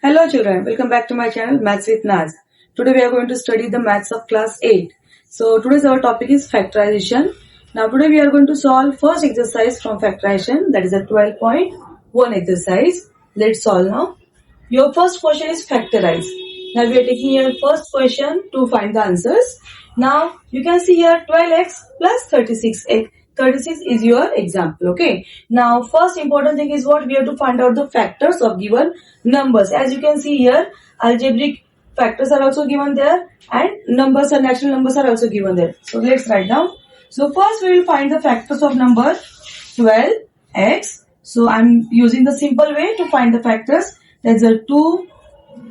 Hello children, welcome back to my channel Maths with Naz. Today we are going to study the maths of class 8. So today's our topic is factorization. Now today we are going to solve first exercise from factorization, that is a 12.1 exercise. Let's solve now. Your first question is factorize. Now we are taking your first question to find the answers. Now you can see here 12x plus 36x. 36 is your example. Okay. Now first important thing is what we have to find out the factors of given numbers. As you can see here, algebraic factors are also given there and numbers and natural numbers are also given there. So let's write down. So first we will find the factors of number 12x. So I'm using the simple way to find the factors. That's a 2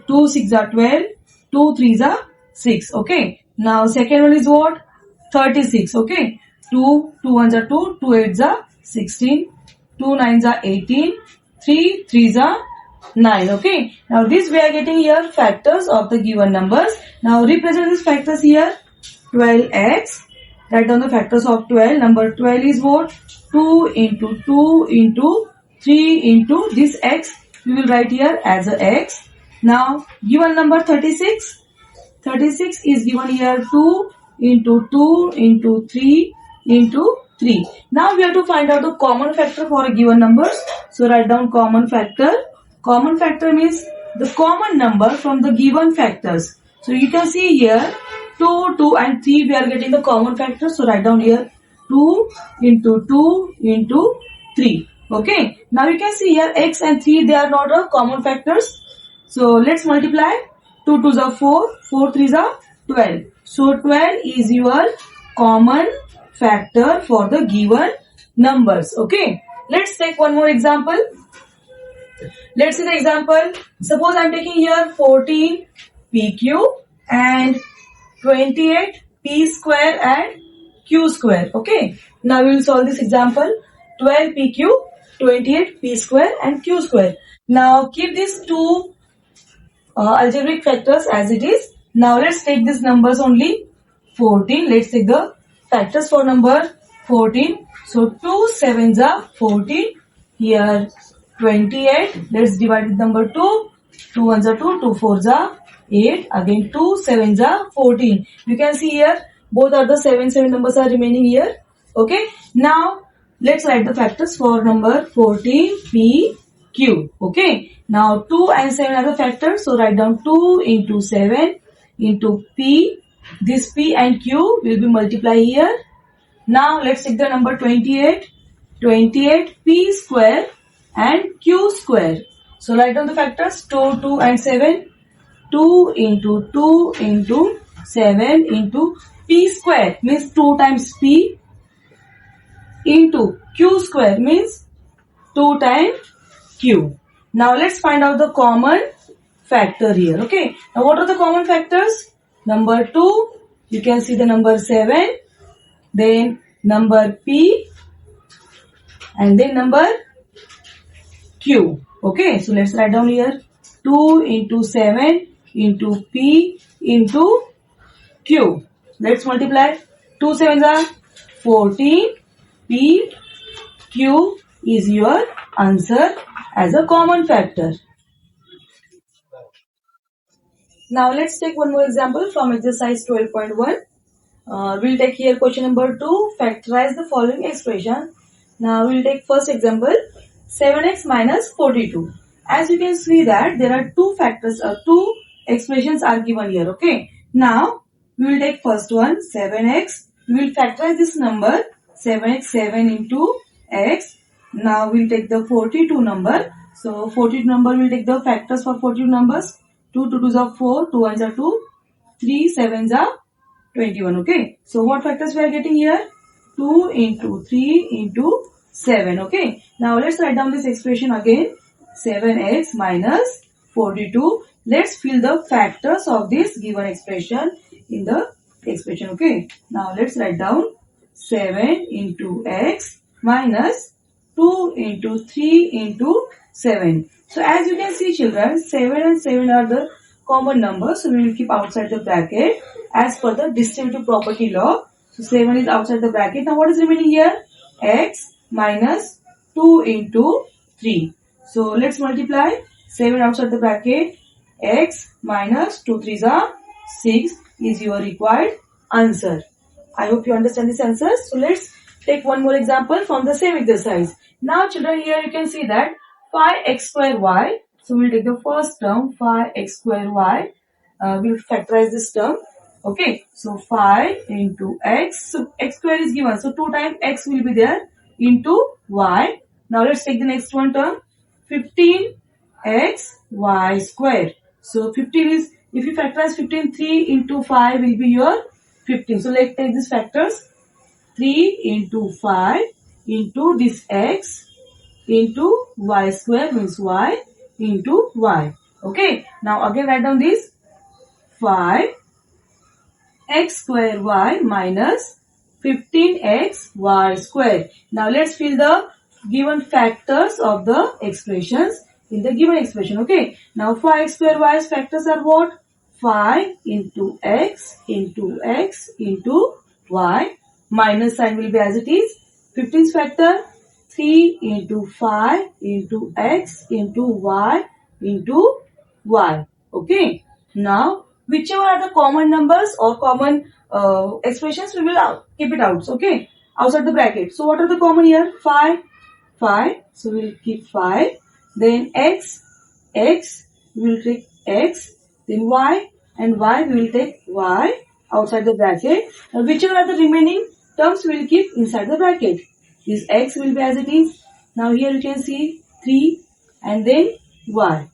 6 are 12, 2 3s are 6. Okay. Now second one is what? 36. Okay. 2 1s are 2, 2 8s are 16, 2 9s are 18, 3 3s are 9. Okay. Now this we are getting here factors of the given numbers. Now represent these factors here. 12x. Write down the factors of 12. Number 12 is what? 2 into 2 into 3 into this x. We will write here as a x. Now given number 36. 36 is given here 2 into 2 into 3 into 3. Now we have to find out the common factor for a given numbers. So write down common factor. Common factor means the common number from the given factors. So you can see here 2, 2 and 3 we are getting the common factor. So write down here 2 into 2 into 3. Okay. Now you can see here x and 3 they are not a common factors. So let's multiply. 2 2s are 4, 4 3s are 12. So 12 is your common factor for the given numbers. Okay. Let's take one more example. Let's see the example. Suppose I'm taking here 14 PQ and 28 P square and Q square. Okay. Now we will solve this example. 12 PQ, 28 P square and Q square. Now keep these two algebraic factors as it is. Now let's take these numbers only. 14. Let's take the factors for number 14. So 2 7s are 14. Here 28. Let's divide with number 2. 2 1s are 2. 2 4s are 8. Again 2 7s are 14. You can see here both are the 7 numbers are remaining here. Okay. Now let's write the factors for number 14 P Q. Okay. Now 2 and 7 are the factors. So write down 2 into 7 into P. This P and Q will be multiplied here. Now let's take the number 28. 28 P square and Q square. So write down the factors 2, 2 and 7. 2 into 2 into 7 into P square means 2 times P into Q square means 2 times Q. Now let's find out the common factor here. Okay. Now what are the common factors? Number 2. You can see the number 7. Then number P. And then number Q. Okay. So let's write down here. 2 into 7 into P into Q. Let's multiply. 2 7s are 14. P Q is your answer as a common factor. Now let's take one more example from exercise 12.1. We'll take here question number 2. Factorize the following expression. Now we'll take first example 7x minus 42. As you can see that there are two factors or two expressions are given here. Okay. Now we will take first one 7x. We will factorize this number 7x 7 into x. Now we'll take the 42 number. So 42 number will take the factors for 42 numbers. 2 2 2s are 4, 2 1s are 2, 3 7s are 21. Okay. So what factors we are getting here? 2 into 3 into 7. Okay. Now let's write down this expression again. 7x minus 42. Let's fill the factors of this given expression in the expression. Okay. Now let's write down 7 into x minus 2 into 3 into 7. So as you can see children, 7 and 7 are the common numbers. So we will keep outside the bracket as per the distributive property law. So 7 is outside the bracket. Now what is remaining here? X minus 2 into 3. So let's multiply 7 outside the bracket x minus 2 3s are 6 is your required answer. I hope you understand this answer. So let's take one more example from the same exercise. Now children, here you can see that 5x square y. So we'll take the first term 5x square y. We'll factorize this term. Okay, so 5 into x. So x square is given. So 2 times x will be there into y. Now let's take the next one term 15x y square. So 15 is, if you factorize 15, 3 into 5 will be your 15. So let's take these factors. 3 into 5 into this x into y square means y into y. Okay. Now again write down this 5 x square y minus 15x y square. Now let's fill the given factors of the expressions in the given expression. Okay. Now 5x square y's factors are what? 5 into x into x into y. Minus sign will be as it is. 15's factor 3 into 5 into x into y into y. Okay. Now whichever are the common numbers or common expressions, we will keep it out. Okay. Outside the bracket. So what are the common here? 5. So we will keep 5. Then x, we will take x. Then y and y, we will take y outside the bracket. Now whichever are the remaining terms, we will keep inside the bracket. This x will be as it is. Now here you can see 3 and then y.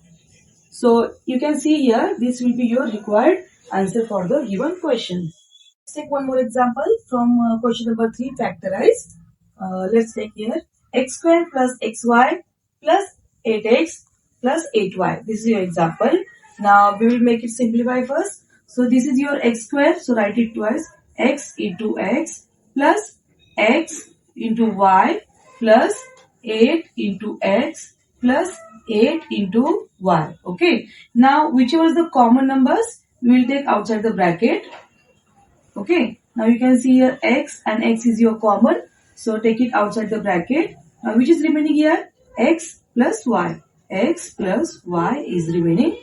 So you can see here, this will be your required answer for the given question. Let's take one more example from question number 3, factorize. Let's take here x square plus xy plus 8x plus 8y. This is your example. Now we will make it simplify first. So this is your x square. So write it twice. X into x plus x into y plus 8 into x plus 8 into y. Okay. Now whichever is the common numbers, we will take outside the bracket. Okay. Now you can see here x and x is your common. So take it outside the bracket. Now which is remaining here? X plus y. X plus y is remaining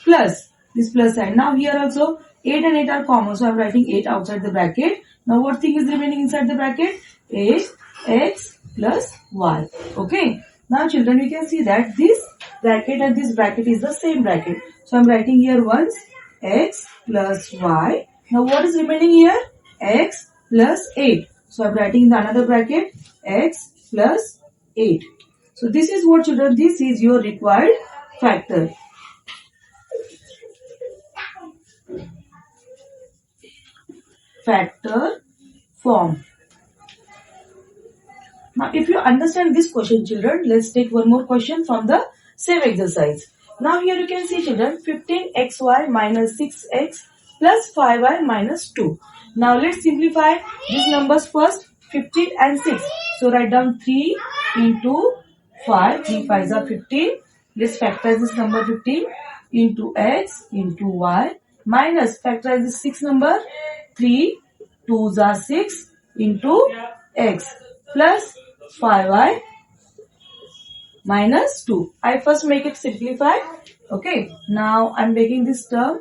plus this plus sign. Now here also 8 and 8 are common. So I am writing 8 outside the bracket. Now what thing is remaining inside the bracket? 8 x plus y. Okay. Now children, you can see that this bracket and this bracket is the same bracket. So I am writing here once x plus y. Now what is remaining here? X plus 8. So I am writing in the another bracket x plus 8. So this is what children, this is your required factor. Factor form. Now if you understand this question children, let's take one more question from the same exercise. Now here you can see children 15xy minus 6x plus 5y minus 2. Now let's simplify these numbers first, 15 and 6. So write down 3 into 5, 3 5s are 15. Let's factorize this number 15 into x into y minus factorize this 6 number 3 2s are 6 into x plus 5y minus 2. I first make it simplify. Okay. Now I'm making this term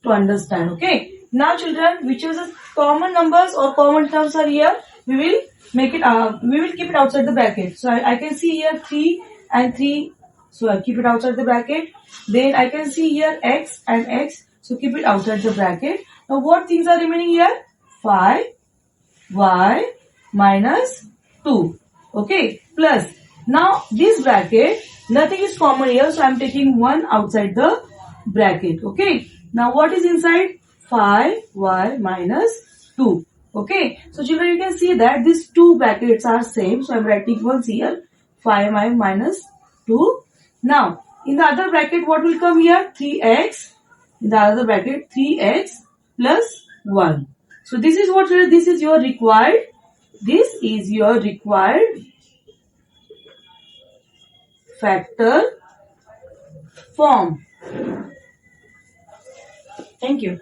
to understand. Okay. Now children, which is the common numbers or common terms are here, we will make it, we will keep it outside the bracket. So I can see here 3 and 3. So I keep it outside the bracket. Then I can see here x and x. So keep it outside the bracket. Now what things are remaining here? 5, y minus 2. Okay. Plus. Now this bracket, nothing is common here. So I am taking 1 outside the bracket. Okay. Now what is inside? 5y minus 2. Okay. So children, you can see that these two brackets are same. So I am writing once here 5y minus 2. Now in the other bracket, what will come here? 3x. In the other bracket, 3x plus 1. So this is what, this is your required. This is your required factor form. Thank you.